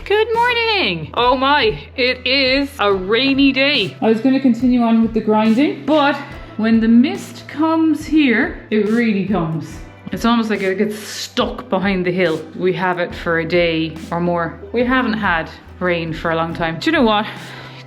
Good morning. Oh my, it is a rainy day. I was going to continue on with the grinding, but when the mist comes here, it really comes. It's almost like it gets stuck behind the hill. We have it for a day or more. We haven't had rain for a long time. Do you know what?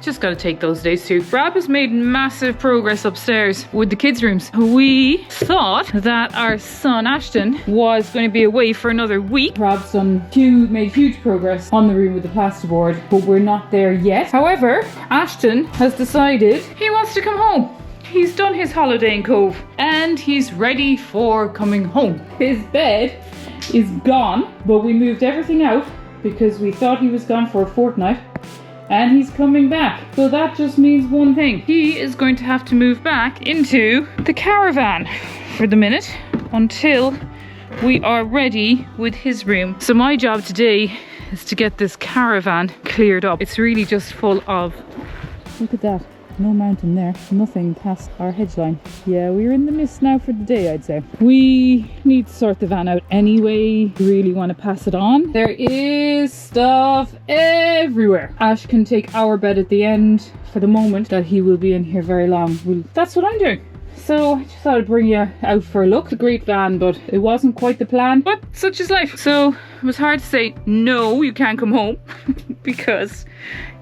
Just gotta take those days too. Rob has made massive progress upstairs with the kids' rooms. We thought that our son Ashton was going to be away for another week. Rob's made huge progress on the room with the plasterboard, but we're not there yet. However, Ashton has decided he wants to come home. He's done his holiday in Cove and he's ready for coming home. His bed is gone, but we moved everything out because we thought he was gone for a fortnight. And he's coming back. So that just means one thing. He is going to have to move back into the caravan for the minute until we are ready with his room. So my job today is to get this caravan cleared up. It's really just full of, look at that. No mountain there, nothing past our hedge line. Yeah, we're in the mist now for the day, I'd say. We need to sort the van out anyway. We really want to pass it on. There is stuff everywhere. Ash can take our bed at the end for the moment that he will be in here very long. That's what I'm doing. So I just thought I'd bring you out for a look. It's a great van, but it wasn't quite the plan. But such is life. So it was hard to say, no, you can't come home because,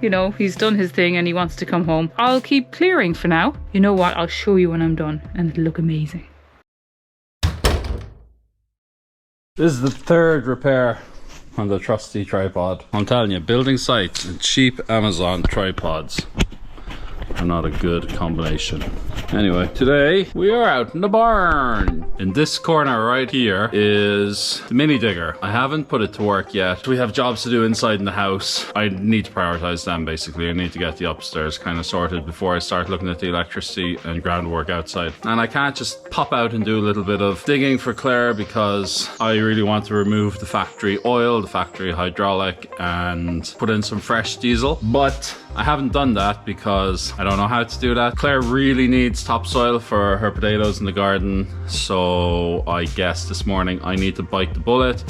you know, he's done his thing and he wants to come home. I'll keep clearing for now. You know what? I'll show you when I'm done and it'll look amazing. This is the third repair on the trusty tripod. I'm telling you, building sites and cheap Amazon tripods are not a good combination. Anyway, today we are out in the barn. In this corner right here is the Minidigger. I haven't put it to work yet. We have jobs to do inside in the house. I need to prioritize them basically. I need to get the upstairs kind of sorted before I start looking at the electricity and groundwork outside. And I can't just pop out and do a little bit of digging for Clare because I really want to remove the factory oil, the factory hydraulic, and put in some fresh diesel. But I haven't done that because I don't know how to do that. Clare really needs topsoil for her potatoes in the garden, so I guess this morning I need to bite the bullet.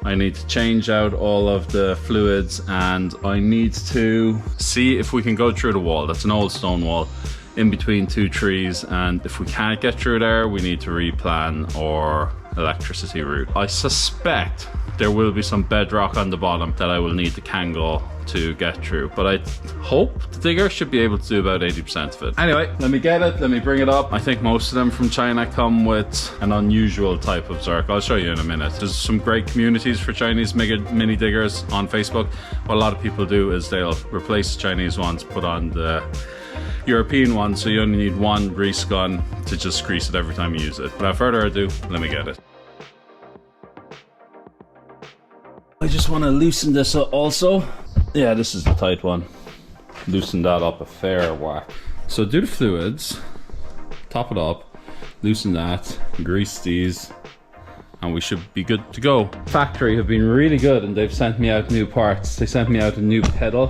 I need to change out all of the fluids and I need to see if we can go through the wall. That's an old stone wall in between two trees, and if we can't get through there, we need to replan our electricity route. I suspect there will be some bedrock on the bottom that I will need to kangle to get through, but I hope the digger should be able to do about 80% of it. Anyway, let me get it, let me bring it up. I think most of them from China come with an unusual type of zerk. I'll show you in a minute. There's some great communities for Chinese mini diggers on Facebook. What a lot of people do is they'll replace the Chinese ones, put on the European one, so you only need one grease gun to just grease it every time you use it. Without further ado, let me get it. I just want to loosen this up also. Yeah, this is the tight one. Loosen that up a fair whack. So do the fluids, top it up, loosen that, grease these, and we should be good to go. Factory have been really good and they've sent me out new parts. They sent me out a new pedal,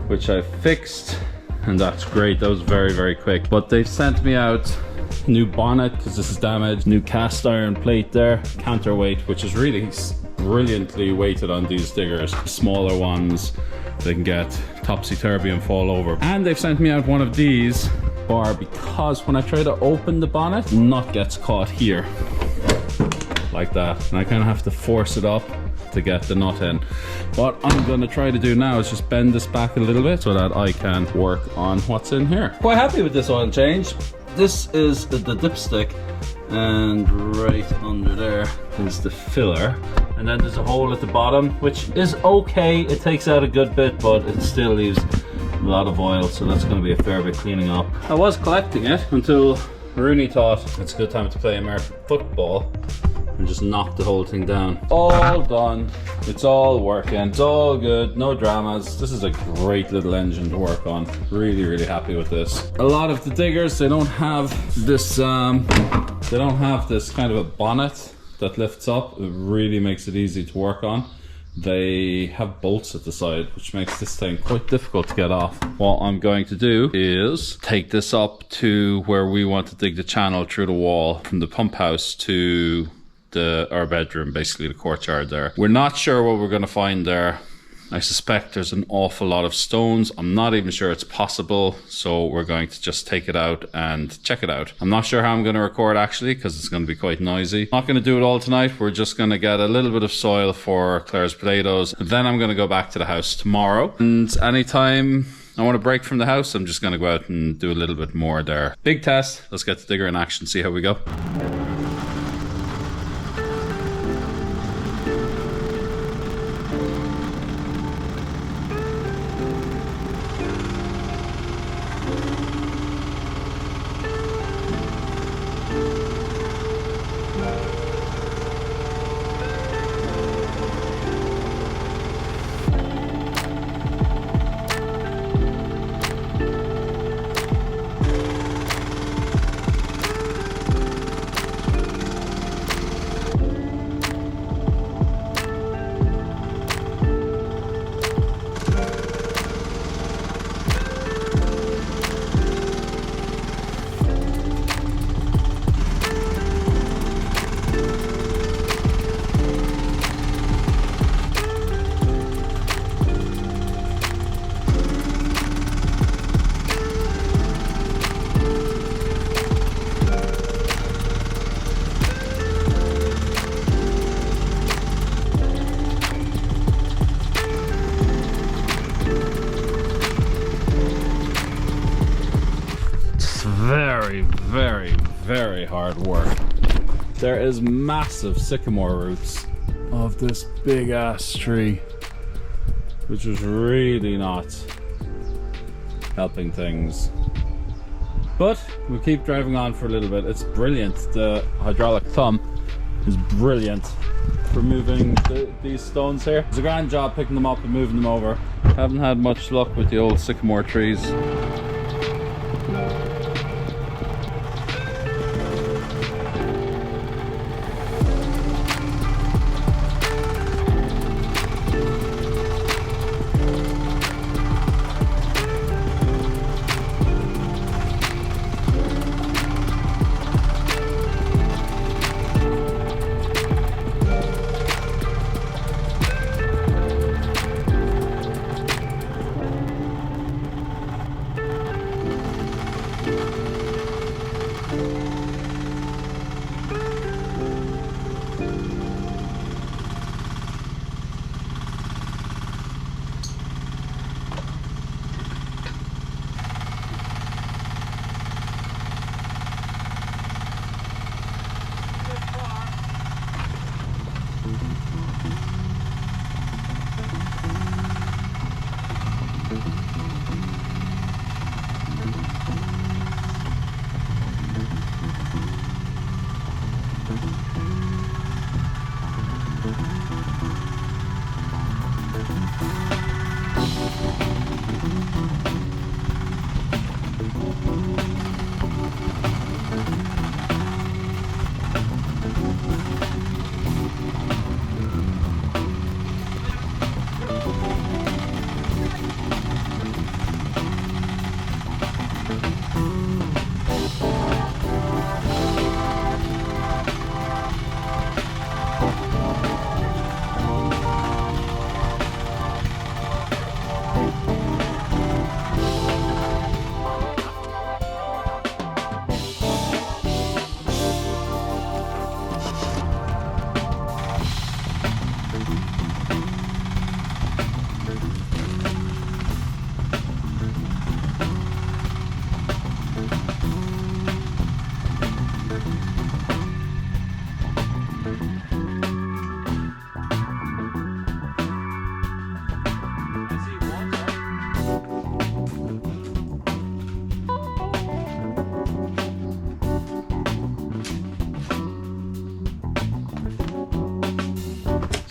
which I fixed, and that's great. That was very, very quick. But they've sent me out new bonnet because this is damaged, new cast iron plate there, counterweight, which is really brilliantly weighted on these diggers. Smaller ones, they can get topsy-turvy and fall over. And they've sent me out one of these bar because when I try to open the bonnet, nut gets caught here like that, and I kind of have to force it up to get the nut in. What I'm going to try to do now is just bend this back a little bit so that I can work on what's in here. Quite happy with this oil change. This is the dipstick, and right under there is the filler, and then there's a hole at the bottom which is okay. It takes out a good bit, but it still leaves a lot of oil, so that's going to be a fair bit cleaning up. I was collecting it until Rooney thought it's a good time to play American football and just knock the whole thing down. All done, it's all working, it's all good, no dramas. This is a great little engine to work on. Really, really happy with this. A lot of the diggers, they don't have this kind of a bonnet that lifts up. It really makes it easy to work on. They have bolts at the side, which makes this thing quite difficult to get off. What I'm going to do is take this up to where we want to dig the channel through the wall from the pump house to our bedroom, basically the courtyard there. We're not sure what we're going to find there, I suspect there's an awful lot of stones. I'm not even sure it's possible, so we're going to just take it out and check it out. I'm not sure how I'm going to record actually, because it's going to be quite noisy. Not going to do it all tonight. We're just going to get a little bit of soil for Clare's potatoes. Then I'm going to go back to the house tomorrow, and anytime I want to break from the house, I'm just going to go out and do a little bit more there. Big test. Let's get the digger in action, see how we go. Very hard work. There is massive sycamore roots of this big ass tree, which is really not helping things. But we'll keep driving on for a little bit. It's brilliant. The hydraulic thumb is brilliant for moving these stones here. It's a grand job picking them up and moving them over. Haven't had much luck with the old sycamore trees.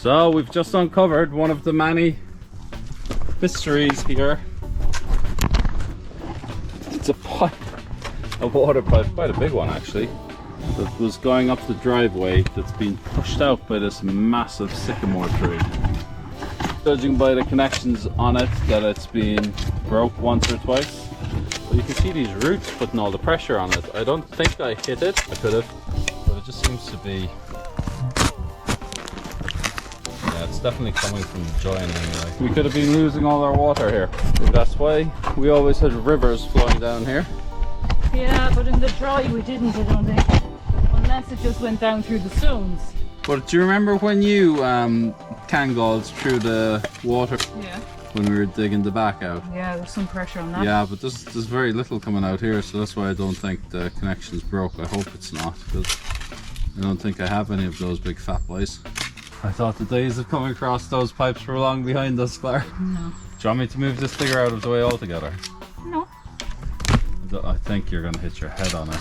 So we've just uncovered one of the many mysteries here. It's a pipe, a water pipe, quite a big one actually, that was going up the driveway that's been pushed out by this massive sycamore tree. Judging by the connections on it that it's been broke once or twice. But you can see these roots putting all the pressure on it. I don't think I hit it, I could have, but it just seems to be, yeah, it's it's definitely coming from the join anyway. We could have been losing all our water here. The best way. We always had rivers flowing down here. Yeah, but in the dry we didn't, I don't think. Unless it just went down through the stones. But do you remember when you cangalled through the water? Yeah. When we were digging the back out? Yeah, there's some pressure on that. Yeah, but there's very little coming out here, so that's why I don't think the connection's broke. I hope it's not, because I don't think I have any of those big fat boys. I thought the days of coming across those pipes were long behind us, Claire. No. Do you want me to move this digger out of the way altogether? No. I think you're going to hit your head on it.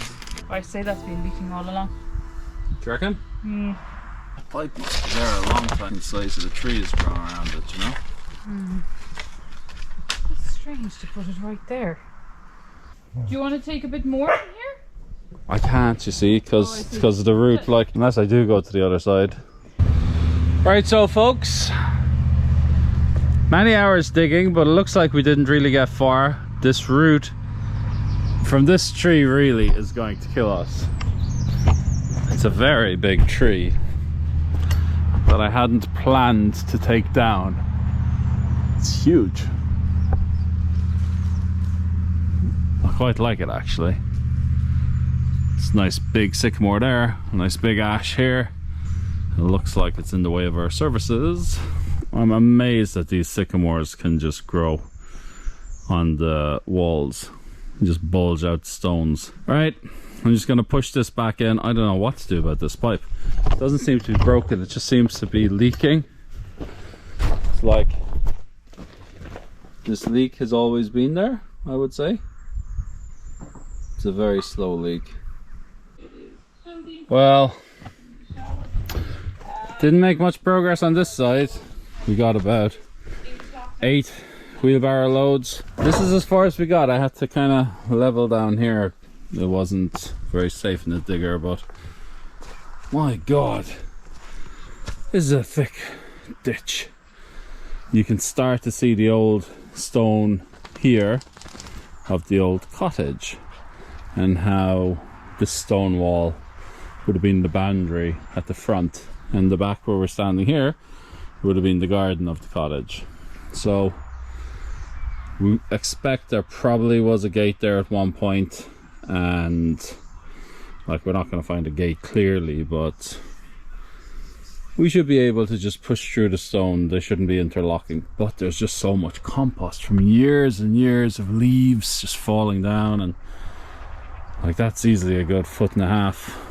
I say that's been leaking all along. Do you reckon? Hmm. The pipe must be there a long time. The size of the tree is growing around it, you know? Hmm. It's strange to put it right there. Do you want to take a bit more in here? I can't, you see, because of the route, like, unless I do go to the other side. Right, so folks, many hours digging, but it looks like we didn't really get far. This route from this tree really is going to kill us. It's a very big tree that I hadn't planned to take down. It's huge. I quite like it actually. It's a nice big sycamore there, a nice big ash here. It looks like it's in the way of our services. I'm amazed that these sycamores can just grow on the walls, just bulge out stones. Right, I'm just gonna push this back in. I don't know what to do about this pipe. It doesn't seem to be broken, it just seems to be leaking. It's like this leak has always been there, I would say. It's a very slow leak. Well, didn't make much progress on this side. We got about 8 wheelbarrow loads. This is as far as we got. I had to kind of level down here. It wasn't very safe in the digger, but my god, this is a thick ditch. You can start to see the old stone here of the old cottage and how this stone wall would have been the boundary at the front, and the back where we're standing here would have been the garden of the cottage. So we expect there probably was a gate there at one point, and like, we're not going to find a gate clearly, but we should be able to just push through the stone. They shouldn't be interlocking, but there's just so much compost from years and years of leaves just falling down, and like, that's easily a good 1.5 foot,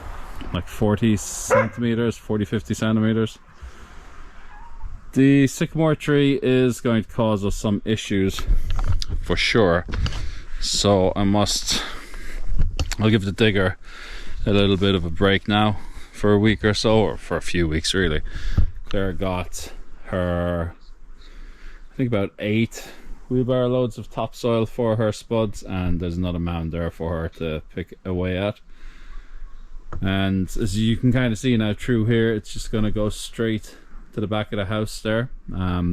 like 40 centimeters, 40-50 centimeters. The sycamore tree is going to cause us some issues for sure, so I'll give the digger a little bit of a break now for a week or so, or for a few weeks really. Claire got her, I think, about 8 wheelbarrow loads of topsoil for her spuds, and there's another mound there for her to pick away at. And as you can kind of see now through here, it's just going to go straight to the back of the house there.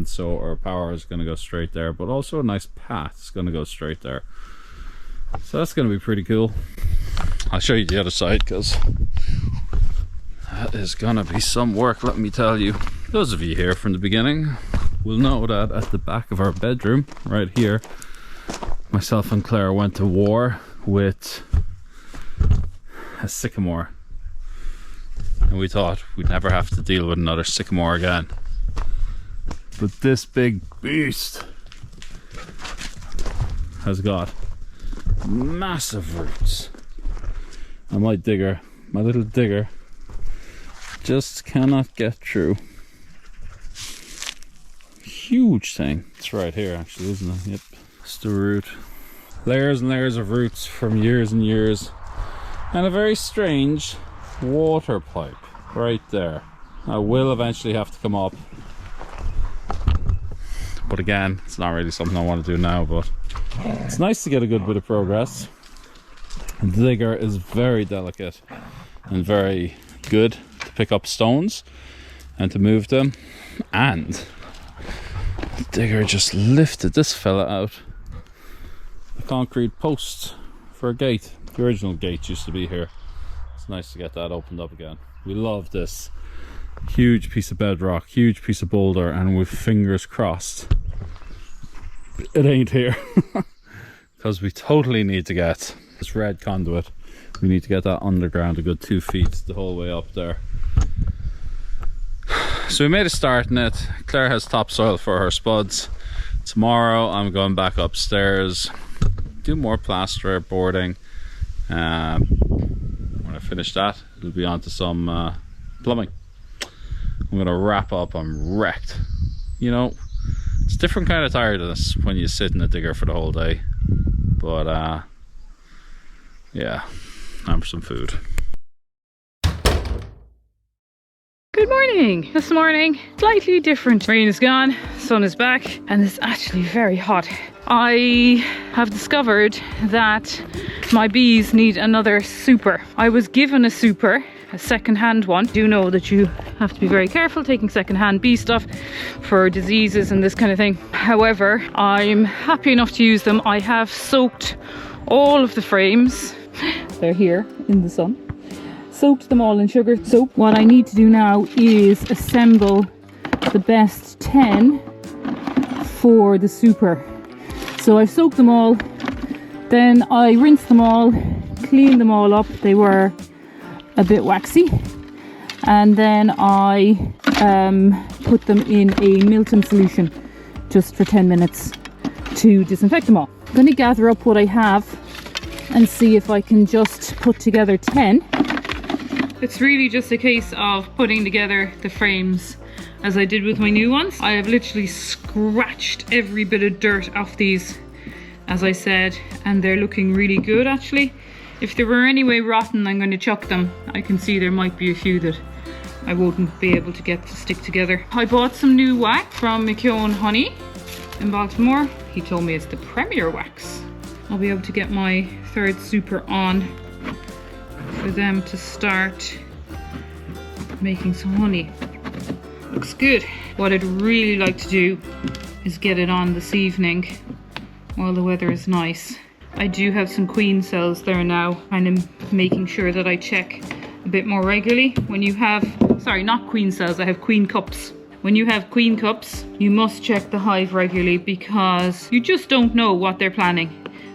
So our power is going to go straight there, but also a nice path is going to go straight there. So that's going to be pretty cool. I'll show you the other side, because that is going to be some work, let me tell you. Those of you here from the beginning will know that at the back of our bedroom, right here, myself and Claire went to war with a sycamore, and we thought we'd never have to deal with another sycamore again. But this big beast has got massive roots, and my little digger just cannot get through. Huge thing. It's right here actually, isn't it? Yep, it's the root. Layers and layers of roots from years and years, and a very strange water pipe right there. I will eventually have to come up, but again, it's not really something I want to do now, but it's nice to get a good bit of progress. The digger is very delicate and very good to pick up stones and to move them, and the digger just lifted this fella out. A concrete post for a gate. The original gate used to be here. It's nice to get that opened up again. We love this Huge piece of bedrock, huge piece of boulder, and with fingers crossed it ain't here. Because we totally need to get this red conduit. We need to get that underground a good 2 feet the whole way up there. So we made a start in it. Claire has topsoil for her spuds. Tomorrow I'm going back upstairs, do more plasterboarding. When I finish that, it'll be on to some plumbing. I'm gonna wrap up. I'm wrecked. You know, it's a different kind of tiredness when you sit in a digger for the whole day. But yeah, time for some food. Good morning. This morning, slightly different. Rain is gone, sun is back, and it's actually very hot. I have discovered that my bees need another super. I was given a super, a second-hand one. Do know that you have to be very careful taking second-hand bee stuff for diseases and this kind of thing. However, I'm happy enough to use them. I have soaked all of the frames. They're here in the sun. Soaked them all in sugar soap. What I need to do now is assemble the best 10 for the super. So I've soaked them all, then I rinsed them all, cleaned them all up. They were a bit waxy, and then I put them in a Milton solution just for 10 minutes to disinfect them all. I'm going to gather up what I have and see if I can just put together 10. It's really just a case of putting together the frames as I did with my new ones. I have literally scratched every bit of dirt off these, as I said, and they're looking really good actually. If they were anyway rotten, I'm going to chuck them. I can see there might be a few that I wouldn't be able to get to stick together. I bought some new wax from McKeown Honey in Baltimore. He told me it's the Premier wax. I'll be able to get my third super on for them to start making some honey. Looks good. What I'd really like to do is get it on this evening while the weather is nice. I do have some queen cells there now, and I'm making sure that I check a bit more regularly. When you have, sorry, not queen cells, I have queen cups. When you have queen cups, you must check the hive regularly because you just don't know what they're planning.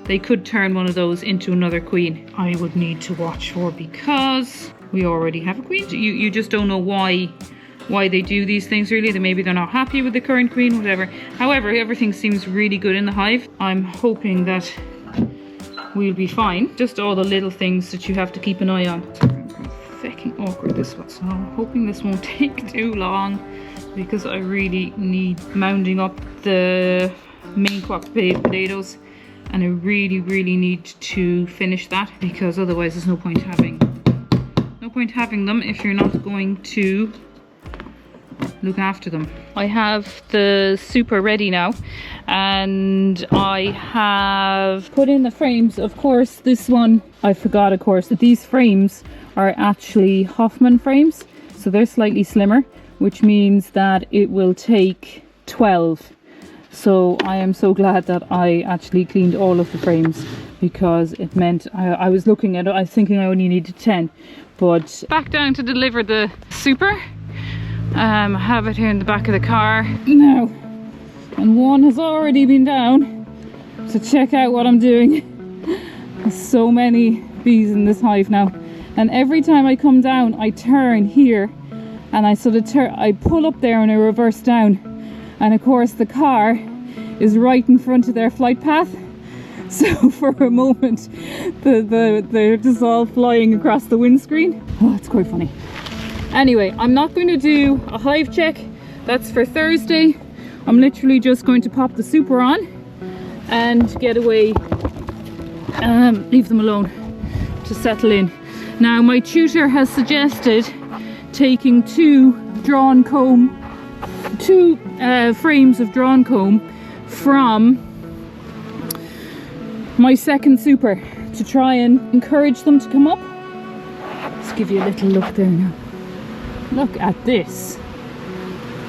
They could turn one of those into another queen. I would need to watch for, because we already have a queen. You just don't know why they do these things really. Maybe they're not happy with the current queen, whatever. However, everything seems really good in the hive. I'm hoping that we'll be fine. Just all the little things that you have to keep an eye on. It's fucking awkward this one, so I'm hoping this won't take too long because I really need mounding up the main crop potatoes. And I really need to finish that, because otherwise there's no point having them if you're not going to look after them. I have the super ready now, and I have put in the frames. Of course, this one I forgot, of course, that these frames are actually Hoffman frames, so they're slightly slimmer, which means that it will take 12. So I am so glad that I actually cleaned all of the frames, because it meant I was looking at it, I was thinking I only needed 10. But back down to deliver the super. I have it here in the back of the car now, and one has already been down to check out what I'm doing. There's so many bees in this hive now, and every time I come down I turn here and I sort of I pull up there and I reverse down. And of course the car is right in front of their flight path, so for a moment they're just all flying across the windscreen. Oh, it's quite funny. Anyway, I'm not going to do a hive check. That's for Thursday. I'm literally just going to pop the super on and get away, leave them alone to settle in. Now my tutor has suggested taking two frames of drawn comb from my second super to try and encourage them to come up. Let's give you a little look there now. Look at this.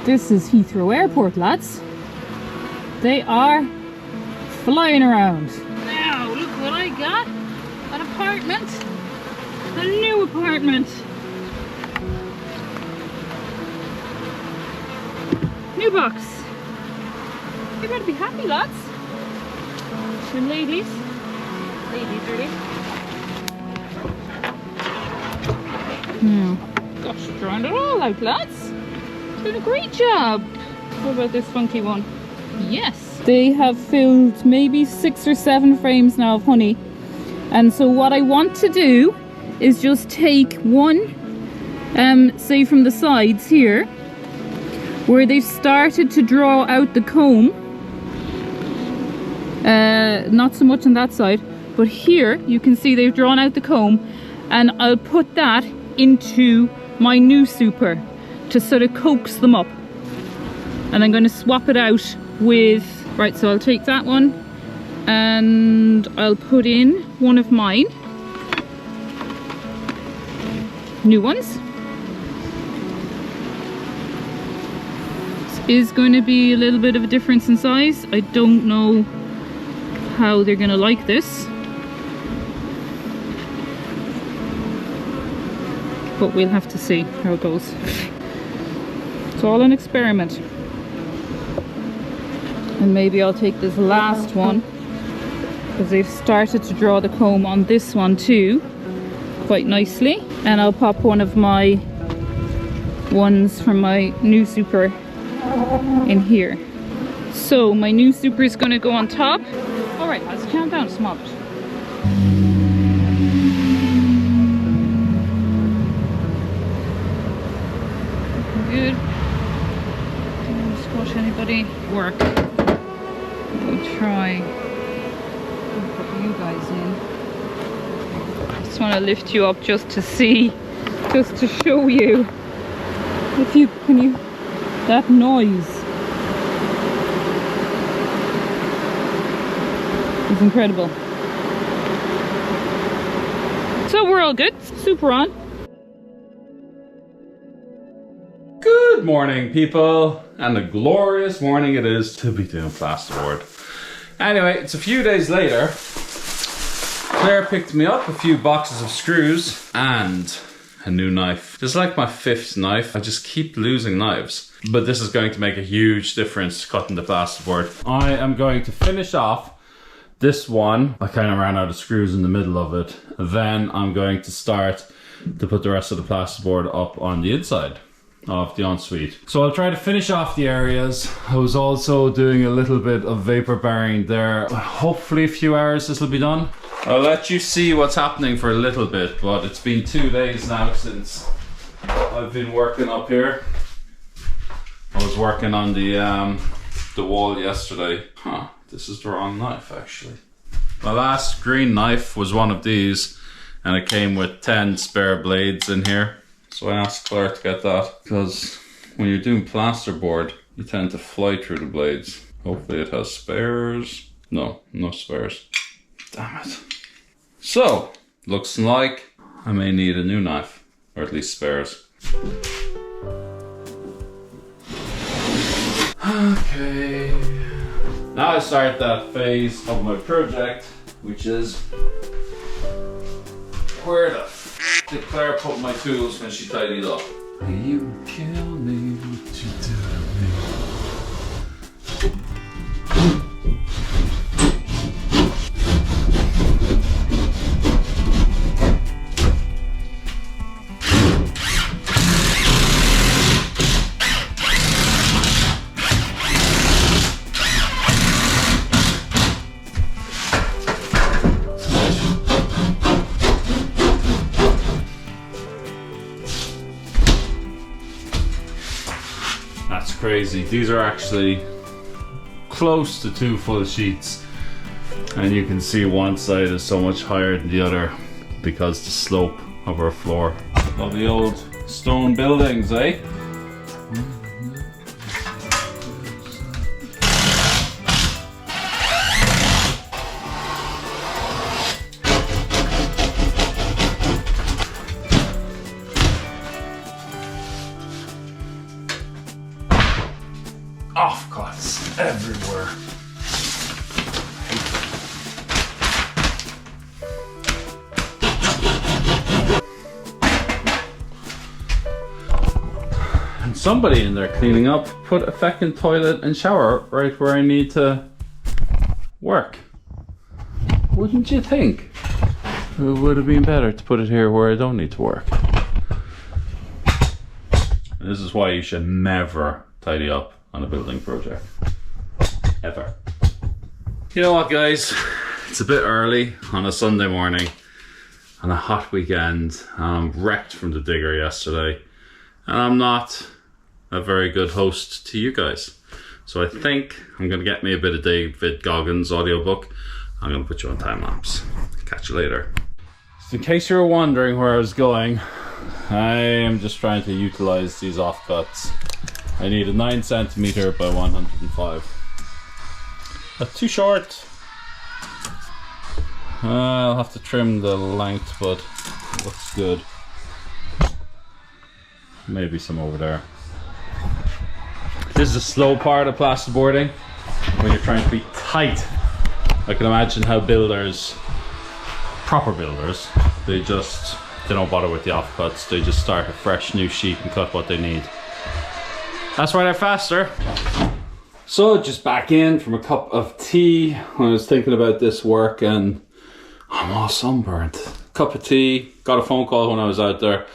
This is Heathrow Airport, lads. They are flying around. Now, look what I got. An apartment. A new apartment. mailbox. You better be happy, lads. And ladies. Ladies, really. Gosh, you're drawing it all out, lads. Doing a great job. What about this funky one? Yes. They have filled maybe 6 or 7 frames now of honey. And so what I want to do is just take one, say from the sides here, where they've started to draw out the comb. Not so much on that side, but here you can see they've drawn out the comb, and I'll put that into my new super to sort of coax them up. And I'm going to swap it out with, right, so I'll take that one and I'll put in one of mine new ones. This is going to be a little bit of a difference in size. I don't know how they're going to like this, but we'll have to see how it goes. It's all an experiment. And maybe I'll take this last one, because they've started to draw the comb on this one too quite nicely, and I'll pop one of my ones from my new super in here. So my new super is going to go on top. All right, let's count down a small bit. Good. Don't squash anybody. Work. We'll try and put you guys in. I just want to lift you up just to see, just to show you. If you can, that noise is incredible. So we're all good. Super on. Good morning, people, and a glorious morning it is to be doing plasterboard. Anyway, it's a few days later. Claire picked me up a few boxes of screws and a new knife. This is like my 5th knife. I just keep losing knives, but this is going to make a huge difference cutting the plasterboard. I am going to finish off this one. I kind of ran out of screws in the middle of it. Then I'm going to start to put the rest of the plasterboard up on the inside of the ensuite. So I'll try to finish off the areas. I was also doing a little bit of vapor barring there. Hopefully a few hours this will be done. I'll let you see what's happening for a little bit, but it's been 2 days now since I've been working up here. I was working on the wall yesterday. This is the wrong knife actually. My last green knife was one of these, and it came with 10 spare blades in here. So I asked Claire to get that, because when you're doing plasterboard, you tend to fly through the blades. Hopefully it has spares. No, no spares. Damn it. So, looks like I may need a new knife, or at least spares. Okay. Now I start that phase of my project, which is where the f did Claire put my tools when she tidied up? You kill me, what you do to me. That's crazy. These are actually close to 2 full sheets, and you can see one side is so much higher than the other because the slope of our floor. Of the old stone buildings, eh? Oh God, it's everywhere. And somebody in there cleaning up put a feckin' toilet and shower right where I need to work. Wouldn't you think? It would have been better to put it here where I don't need to work. And this is why you should never tidy up on a building project. Ever. You know what, guys? It's a bit early on a Sunday morning on a hot weekend. I'm wrecked from the digger yesterday. And I'm not a very good host to you guys. So I think I'm going to get me a bit of David Goggins audiobook. I'm going to put you on time lapse. Catch you later. So in case you were wondering where I was going, I am just trying to utilize these offcuts. I need a 9 centimeter by 105. That's too short. I'll have to trim the length, but it looks good. Maybe some over there. This is a slow part of plasterboarding when you're trying to be tight. I can imagine how builders, proper builders, they don't bother with the offcuts. They just start a fresh new sheet and cut what they need. That's why they're faster. So just back in from a cup of tea. I was thinking about this work and I'm all sunburnt. Cup of tea, got a phone call when I was out there.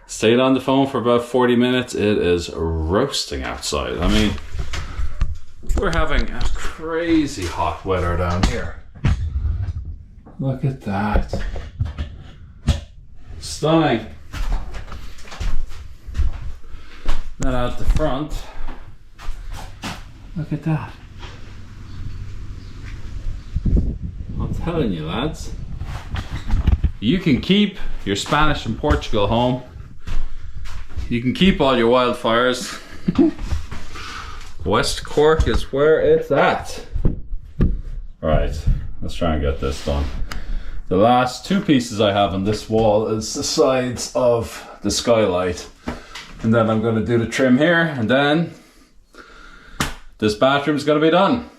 Stayed on the phone for about 40 minutes. It is roasting outside. I mean, we're having a crazy hot weather down here. Look at that. Stunning. Then out the front, look at that. I'm telling you, lads, you can keep your Spanish and Portugal home. You can keep all your wildfires. West Cork is where it's at. Right, let's try and get this done. The last 2 pieces I have on this wall is the sides of the skylight. And then I'm going to do the trim here, and then this bathroom's going to be done.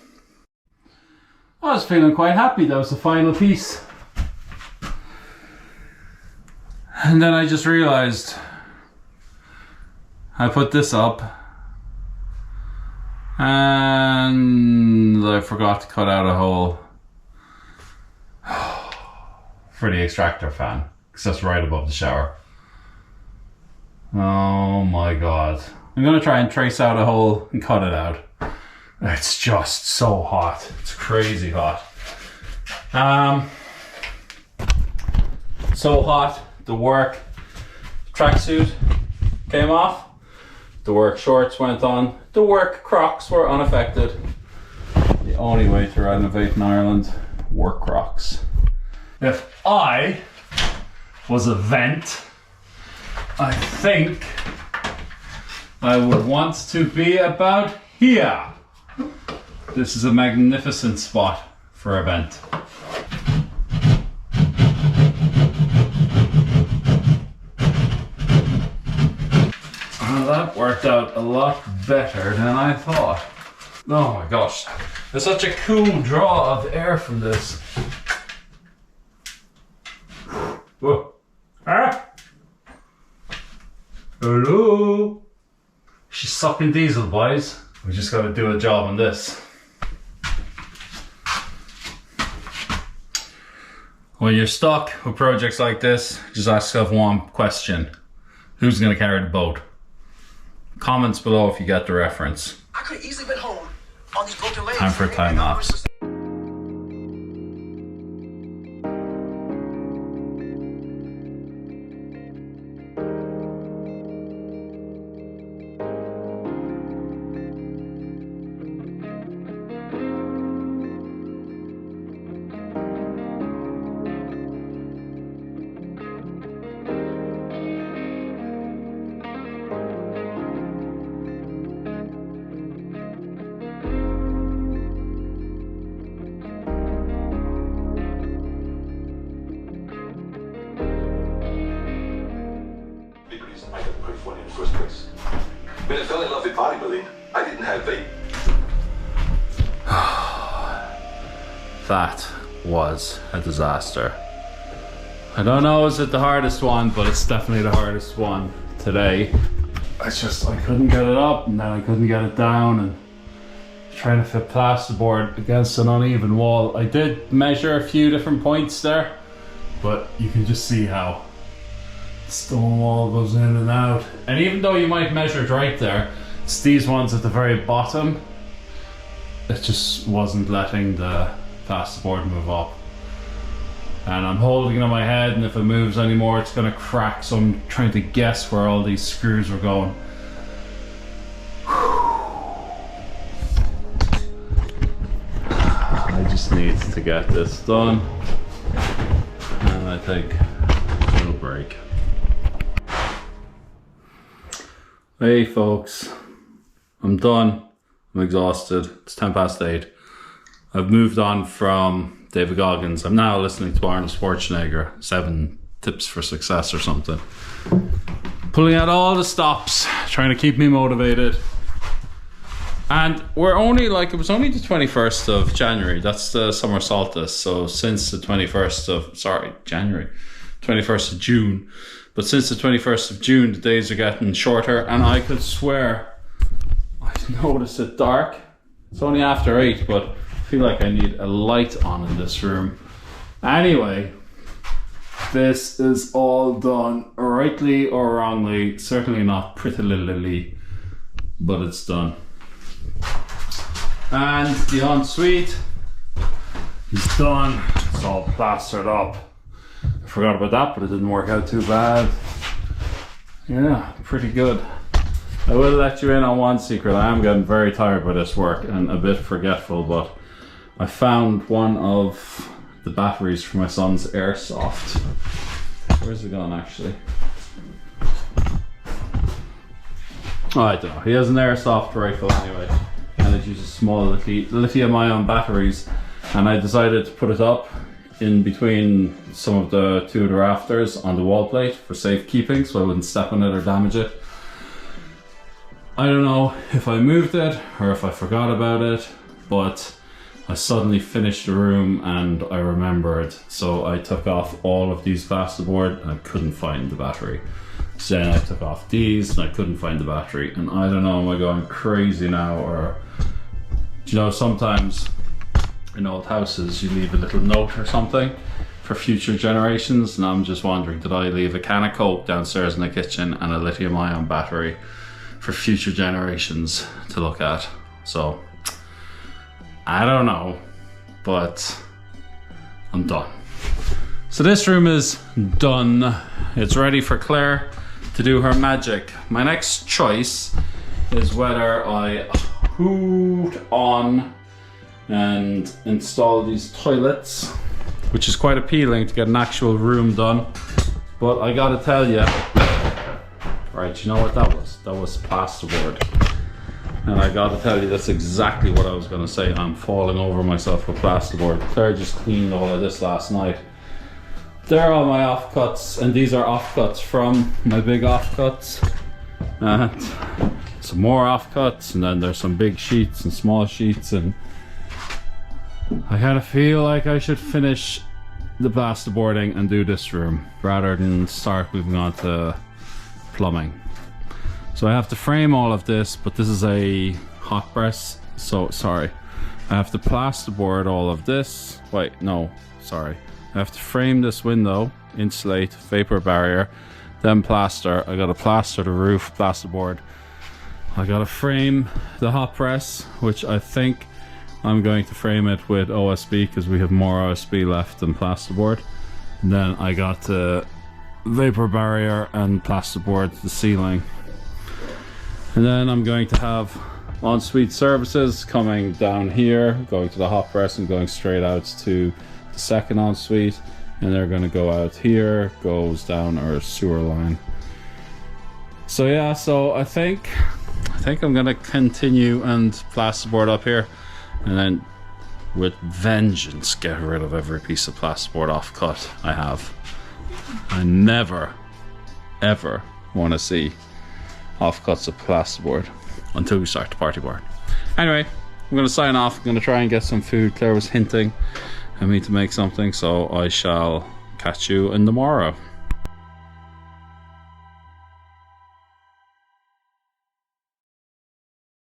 I was feeling quite happy that was the final piece. And then I just realized I put this up and I forgot to cut out a hole for the extractor fan, because that's right above the shower. Oh my god. I'm gonna try and trace out a hole and cut it out. It's just so hot. It's crazy hot. So hot, the work tracksuit came off. The work shorts went on. The work Crocs were unaffected. The only way to renovate in Ireland, work Crocs. If I was a vent, I think I would want to be about here. This is a magnificent spot for a vent. Well, that worked out a lot better than I thought. Oh my gosh, there's such a cool draw of air from this. Whoa. Ah. Hello? She's sucking diesel, boys. We just gotta do a job on this. When you're stuck with projects like this, just ask yourself one question. Who's gonna carry the boat? Comments below if you get the reference. I could have easily been home on these broken legs. Time for a time lapse. When I fell in love with bodybuilding, I didn't have vape. That was a disaster. I don't know, is it the hardest one, but it's definitely the hardest one today. I couldn't get it up, and then I couldn't get it down, and trying to fit plasterboard against an uneven wall. I did measure a few different points there, but you can just see how the stone wall goes in and out. And even though you might measure it right there, it's these ones at the very bottom. It just wasn't letting the plasterboard move up. And I'm holding it on my head, and if it moves anymore it's gonna crack, so I'm trying to guess where all these screws are going. I just need to get this done, and I take a little break. Hey folks, I'm done. I'm exhausted. It's 8:10. I've moved on from David Goggins. I'm now listening to Arnold Schwarzenegger, 7 Tips for Success or something. Pulling out all the stops, trying to keep me motivated. And we're only it was only the 21st of January. That's the summer solstice. So since the 21st of June. But since the 21st of June, the days are getting shorter, and I could swear I've noticed it dark. It's only after 8, but I feel like I need a light on in this room. Anyway, this is all done, rightly or wrongly, certainly not prettily, but it's done. And the ensuite is done. It's all plastered up. I forgot about that, but it didn't work out too bad. Yeah, pretty good. I will let you in on one secret. I am getting very tired by this work and a bit forgetful, but I found one of the batteries for my son's airsoft. Where's it gone actually? Oh, I don't know. He has an airsoft rifle anyway, and it uses small lithium-ion batteries, and I decided to put it up in between some of the 2 of the rafters on the wall plate for safekeeping, so I wouldn't step on it or damage it. I don't know if I moved it or if I forgot about it, but I suddenly finished the room and I remembered, so I took off all of these plasterboard and I couldn't find the battery. So then I took off these and I couldn't find the battery, and I don't know, am I going crazy now, or you know, sometimes in old houses you leave a little note or something for future generations, and I'm just wondering, did I leave a can of Coke downstairs in the kitchen and a lithium-ion battery for future generations to look at? So I don't know, but I'm done. So this room is done. It's ready for Claire to do her magic. My next choice is whether I hoot on and install these toilets, which is quite appealing to get an actual room done. But I gotta tell you, right, you know what that was? That was plasterboard. And I gotta tell you, that's exactly what I was gonna say. I'm falling over myself with plasterboard. Claire just cleaned all of this last night. They're all my offcuts, and these are offcuts from my big offcuts. And some more offcuts, and then there's some big sheets and small sheets, and I kind of feel like I should finish the plasterboarding and do this room rather than start moving on to plumbing. So I have to frame all of this, but this is a hot press, so sorry. I have to plasterboard all of this. Wait, no, sorry. I have to frame this window, insulate, vapor barrier, then plaster. I gotta plaster the roof, plasterboard. I gotta frame the hot press, which I think I'm going to frame it with OSB because we have more OSB left than plasterboard. And then I got the vapor barrier and plasterboard the ceiling. And then I'm going to have ensuite services coming down here, going to the hot press and going straight out to the second ensuite, and they're going to go out here, goes down our sewer line. So yeah, so I think I'm going to continue and plasterboard up here, and then with vengeance get rid of every piece of plasterboard offcut I have. I never ever want to see offcuts of plasterboard until we start the party board. Anyway, I'm going to sign off. I'm going to try and get some food. Claire was hinting at me to make something, so I shall catch you in the morrow.